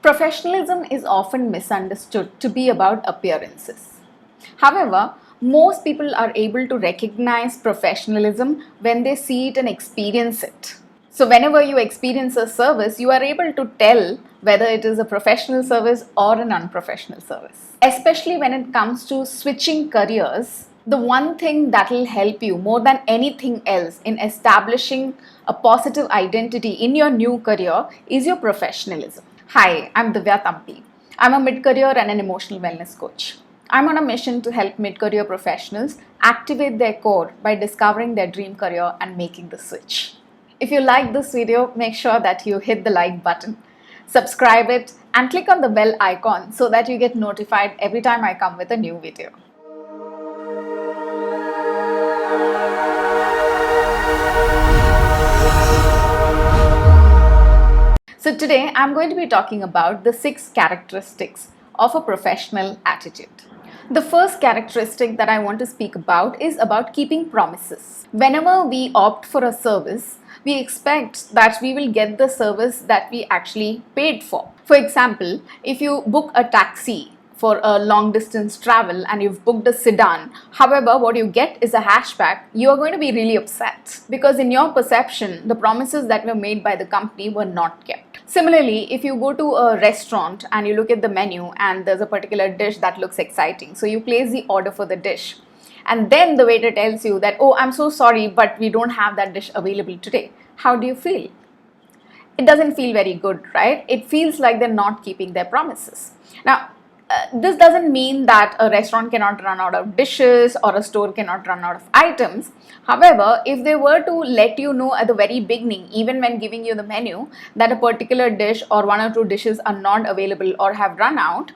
Professionalism is often misunderstood to be about appearances. However, most people are able to recognize professionalism when they see it and experience it. So, whenever you experience a service, you are able to tell whether it is a professional service or an unprofessional service. Especially when it comes to switching careers, the one thing that will help you more than anything else in establishing a positive identity in your new career is your professionalism. Hi, I'm Divya Tampi. I'm a mid-career and an emotional wellness coach. I'm on a mission to help mid-career professionals activate their core by discovering their dream career and making the switch. If you like this video, make sure that you hit the like button, subscribe it, and click on the bell icon so that you get notified every time I come with a new video. So today I'm going to be talking about the 6 characteristics of a professional attitude. The first characteristic that I want to speak about is about keeping promises. Whenever we opt for a service, we expect that we will get the service that we actually paid for. For example, if you book a taxi for a long distance travel and you've booked a sedan, however, what you get is a hatchback, you are going to be really upset because in your perception, the promises that were made by the company were not kept. Similarly, if you go to a restaurant and you look at the menu and there's a particular dish that looks exciting, so you place the order for the dish. And then the waiter tells you that, oh, I'm so sorry, but we don't have that dish available today. How do you feel? It doesn't feel very good, right? It feels like they're not keeping their promises. Now, this doesn't mean that a restaurant cannot run out of dishes or a store cannot run out of items. However, if they were to let you know at the very beginning, even when giving you the menu, that a particular dish or 1 or 2 dishes are not available or have run out,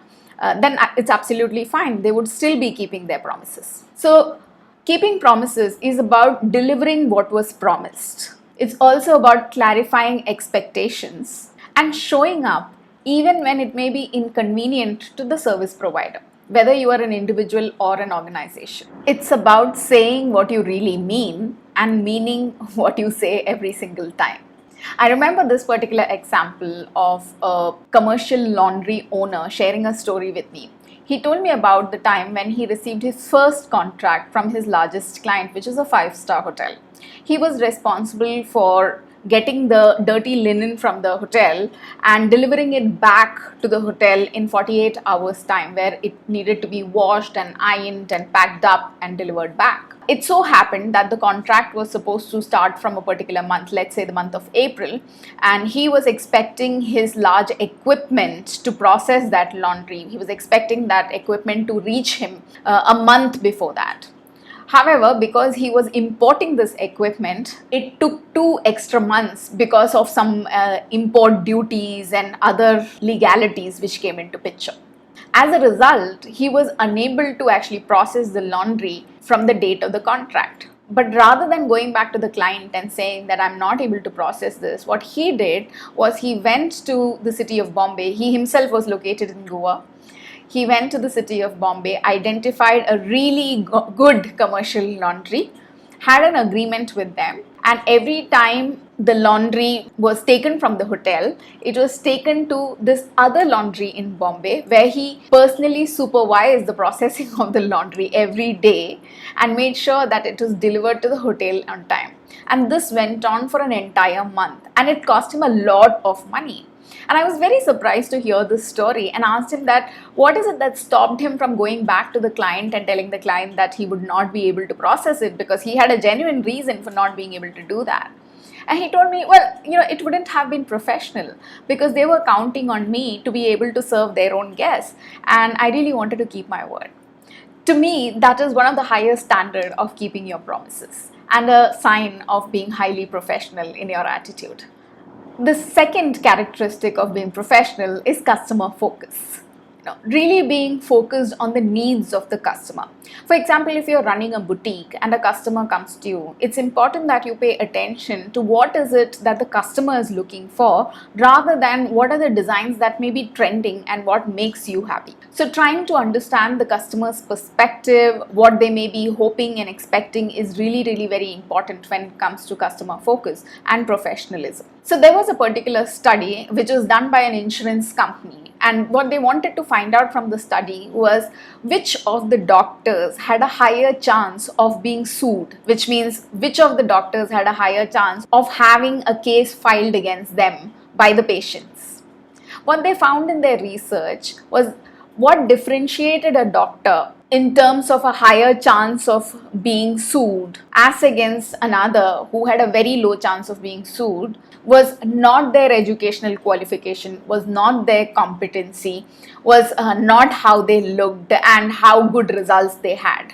then it's absolutely fine. They would still be keeping their promises. So, keeping promises is about delivering what was promised. It's also about clarifying expectations and showing up even when it may be inconvenient to the service provider, whether you are an individual or an organization. It's about saying what you really mean and meaning what you say every single time. I remember this particular example of a commercial laundry owner sharing a story with me. He told me about the time when he received his first contract from his largest client, which is a 5-star hotel. He was responsible for getting the dirty linen from the hotel and delivering it back to the hotel in 48 hours time, where it needed to be washed and ironed and packed up and delivered back. It so happened that the contract was supposed to start from a particular month, let's say the month of April, and he was expecting his large equipment to process that laundry. He was expecting that equipment to reach him a month before that. However, because he was importing this equipment, it took 2 extra months because of some import duties and other legalities which came into picture. As a result, he was unable to actually process the laundry from the date of the contract. But rather than going back to the client and saying that I'm not able to process this, what he did was he went to the city of Bombay. He himself was located in Goa. He went to the city of Bombay, identified a really good commercial laundry, had an agreement with them, and every time the laundry was taken from the hotel, it was taken to this other laundry in Bombay, where he personally supervised the processing of the laundry every day and made sure that it was delivered to the hotel on time. And this went on for an entire month, and it cost him a lot of money. And I was very surprised to hear this story and asked him that what is it that stopped him from going back to the client and telling the client that he would not be able to process it, because he had a genuine reason for not being able to do that. And he told me, well, it wouldn't have been professional because they were counting on me to be able to serve their own guests, and I really wanted to keep my word. To me, that is one of the highest standards of keeping your promises and a sign of being highly professional in your attitude. The second characteristic of being professional is customer focus. really being focused on the needs of the customer. For example, if you're running a boutique and a customer comes to you, it's important that you pay attention to what is it that the customer is looking for, rather than what are the designs that may be trending and what makes you happy. So trying to understand the customer's perspective, what they may be hoping and expecting, is really very important when it comes to customer focus and professionalism. So there was a particular study which was done by an insurance company, and what they wanted to find out from the study was which of the doctors had a higher chance of being sued, which means which of the doctors had a higher chance of having a case filed against them by the patients. What they found in their research was what differentiated a doctor in terms of a higher chance of being sued as against another who had a very low chance of being sued was not their educational qualification, was not their competency, was not how they looked and how good results they had.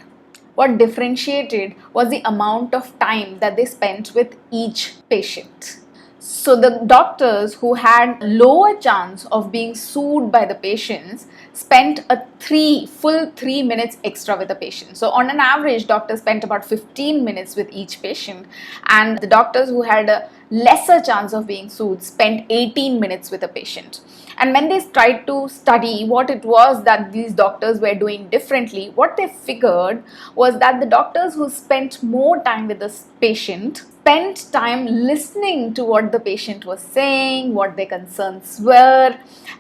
What differentiated was the amount of time that they spent with each patient. So the doctors who had lower chance of being sued by the patients spent a full 3 minutes extra with the patient. So on an average, doctors spent about 15 minutes with each patient, and the doctors who had a lesser chance of being sued spent 18 minutes with a patient. And when they tried to study what it was that these doctors were doing differently, what they figured was that the doctors who spent more time with the patient spent time listening to what the patient was saying, what their concerns were,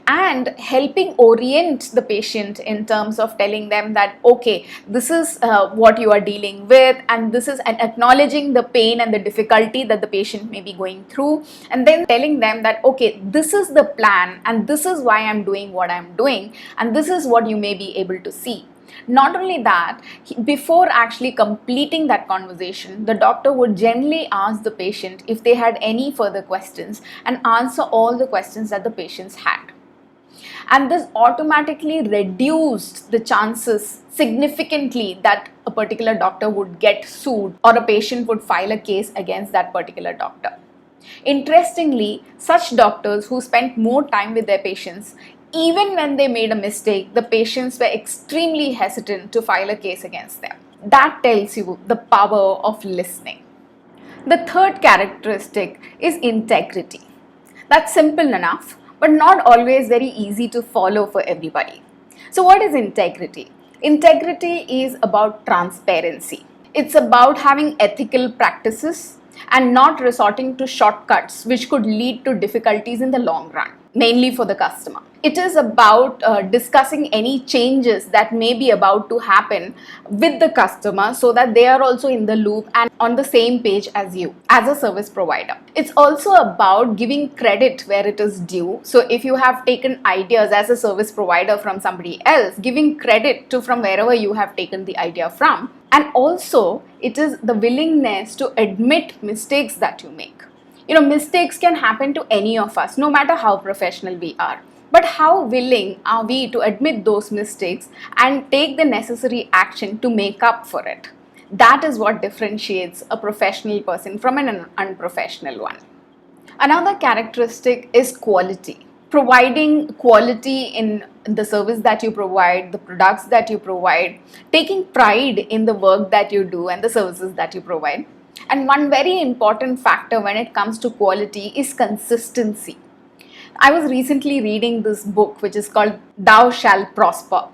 and helping orient the patient in terms of telling them that, okay, this is what you are dealing with, and this is, and acknowledging the pain and the difficulty that the patient may be going through, and then telling them that, okay, this is the plan and this is why I'm doing what I'm doing, and this is what you may be able to see. Not only that, before actually completing that conversation, the doctor would generally ask the patient if they had any further questions and answer all the questions that the patients had. And this automatically reduced the chances significantly that a particular doctor would get sued or a patient would file a case against that particular doctor. Interestingly, such doctors who spent more time with their patients, even when they made a mistake, the patients were extremely hesitant to file a case against them. That tells you the power of listening. The third characteristic is integrity. That's simple enough, but not always very easy to follow for everybody. So what is integrity? Integrity is about transparency. It's about having ethical practices and not resorting to shortcuts which could lead to difficulties in the long run, mainly for the customer. It is about discussing any changes that may be about to happen with the customer so that they are also in the loop and on the same page as you as a service provider. It's also about giving credit where it is due. So if you have taken ideas as a service provider from somebody else, giving credit to from wherever you have taken the idea from. And also it is the willingness to admit mistakes that you make. Mistakes can happen to any of us, no matter how professional we are. But how willing are we to admit those mistakes and take the necessary action to make up for it? That is what differentiates a professional person from an unprofessional one. Another characteristic is quality. Providing quality in the service that you provide, the products that you provide, taking pride in the work that you do and the services that you provide. And one very important factor when it comes to quality is consistency. I was recently reading this book which is called Thou Shall Prosper.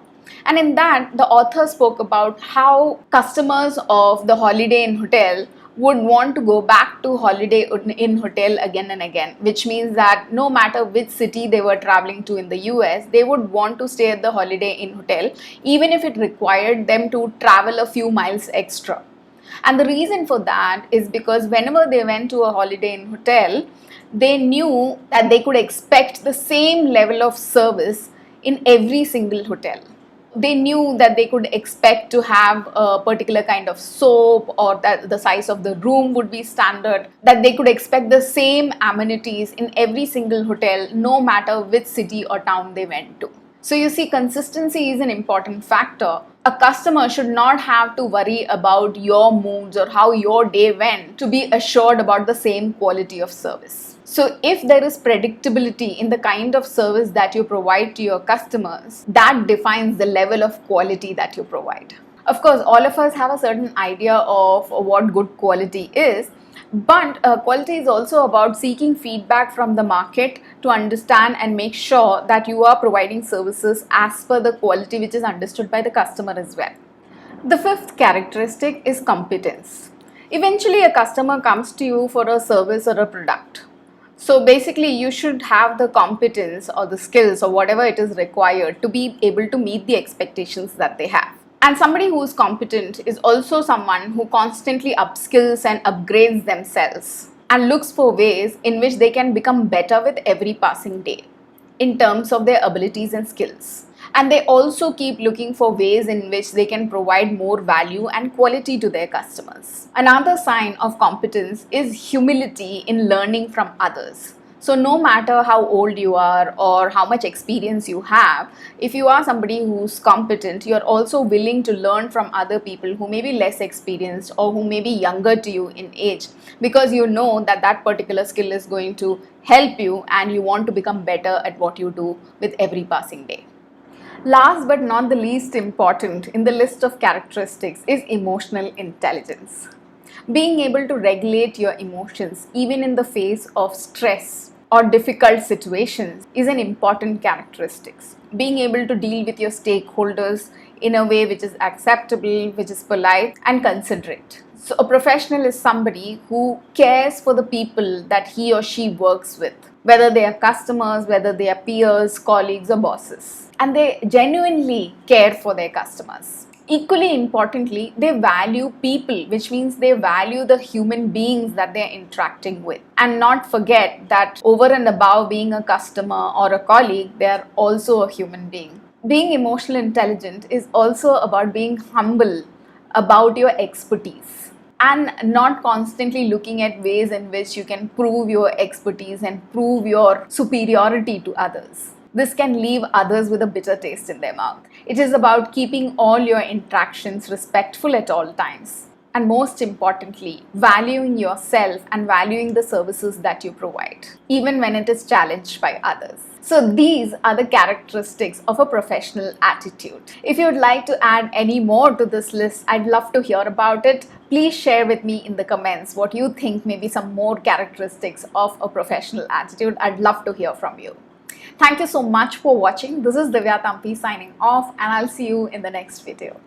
And in that, the author spoke about how customers of the Holiday Inn Hotel would want to go back to Holiday Inn Hotel again and again, which means that no matter which city they were traveling to in the US, they would want to stay at the Holiday Inn Hotel, even if it required them to travel a few miles extra. And the reason for that is because whenever they went to a Holiday Inn Hotel, they knew that they could expect the same level of service in every single hotel. They knew that they could expect to have a particular kind of soap, or that the size of the room would be standard, that they could expect the same amenities in every single hotel, no matter which city or town they went to. So you see, consistency is an important factor. A customer should not have to worry about your moods or how your day went to be assured about the same quality of service. So if there is predictability in the kind of service that you provide to your customers, that defines the level of quality that you provide. Of course, all of us have a certain idea of what good quality is, but quality is also about seeking feedback from the market to understand and make sure that you are providing services as per the quality which is understood by the customer as well. The fifth characteristic is competence. Eventually, a customer comes to you for a service or a product. So basically, you should have the competence or the skills or whatever it is required to be able to meet the expectations that they have. And somebody who is competent is also someone who constantly upskills and upgrades themselves and looks for ways in which they can become better with every passing day in terms of their abilities and skills. And they also keep looking for ways in which they can provide more value and quality to their customers. Another sign of competence is humility in learning from others. So no matter how old you are or how much experience you have, if you are somebody who's competent, you're also willing to learn from other people who may be less experienced or who may be younger to you in age, because you know that that particular skill is going to help you and you want to become better at what you do with every passing day. Last but not the least important in the list of characteristics is emotional intelligence. Being able to regulate your emotions even in the face of stress or difficult situations is an important characteristic. Being able to deal with your stakeholders in a way which is acceptable, which is polite and considerate. So a professional is somebody who cares for the people that he or she works with, whether they are customers, whether they are peers, colleagues or bosses. And they genuinely care for their customers. Equally importantly, they value people, which means they value the human beings that they are interacting with. And not forget that over and above being a customer or a colleague, they are also a human being. Being emotionally intelligent is also about being humble about your expertise and not constantly looking at ways in which you can prove your expertise and prove your superiority to others. This can leave others with a bitter taste in their mouth. It is about keeping all your interactions respectful at all times. And most importantly, valuing yourself and valuing the services that you provide, even when it is challenged by others. So these are the characteristics of a professional attitude. If you would like to add any more to this list, I'd love to hear about it. Please share with me in the comments what you think may be some more characteristics of a professional attitude. I'd love to hear from you. Thank you so much for watching. This is Divya Tampi signing off, and I'll see you in the next video.